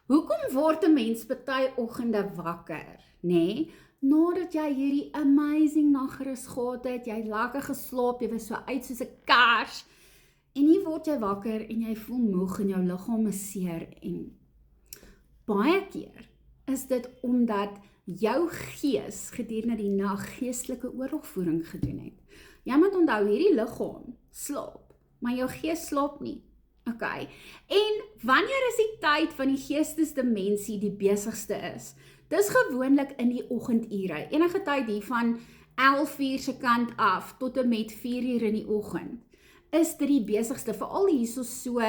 Hoekom word 'n mens party oggende wakker, nê? Nadat jy hierdie amazing nagrus gehad het, jy het lekker geslaap, jy was so uit soos 'n kers, en hier word jy wakker en jy voel moeg en jou liggaam is seer en baie keer is dit omdat jou gees gedurende die nag geestelike oorlogvoering gedoen het. Jy moet onthou, hierdie liggaam slaap, maar jou gees slaap nie. Okay. En wanneer is die tyd van die geestesdimensie die besigste is? Dis gewoonlik in die oggendure. Enige tyd hier van 11:00 se kant af tot en met 4:00 in die oggend is dit die besigste, veral hierso so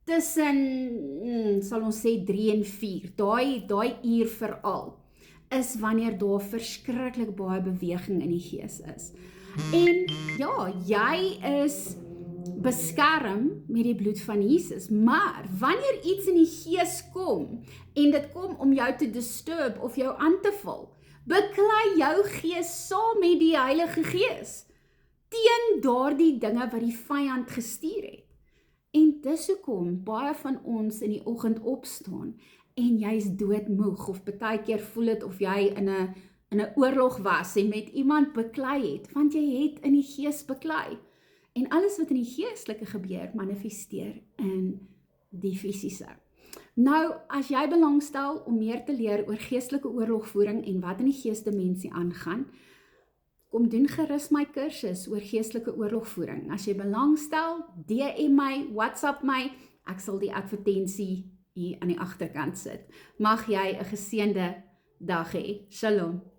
tussen, sal ons sê 3 en 4, daai uur veral, is wanneer daar verskriklik baie beweging in die gees is. En ja, jy is beskerm met die bloed van Jesus, maar wanneer iets in die gees kom, en dit kom om jou te disturb of jou aan te val, beklei jou gees saam met die Heilige Gees, teen daardie dinge wat die vyand gestuur het. En dis hoekom baie van ons in die oggend opstaan, en jy is doodmoeg, of baie keer voel dit of jy in 'n oorlog was, en met iemand beklei het, want jy het in die gees beklei. En alles wat in die geestelike gebeur, manifesteer in die fisiese. Nou, as jy belangstel om meer te leer oor geestelike oorlogvoering en wat in die geesdimensie aangaan, kom doen gerus my kursus oor geestelike oorlogvoering. As jy belangstel, DM my, WhatsApp my, ek sal die advertensie hier aan die agterkant sit. Mag jy 'n geseënde dag hê. Shalom.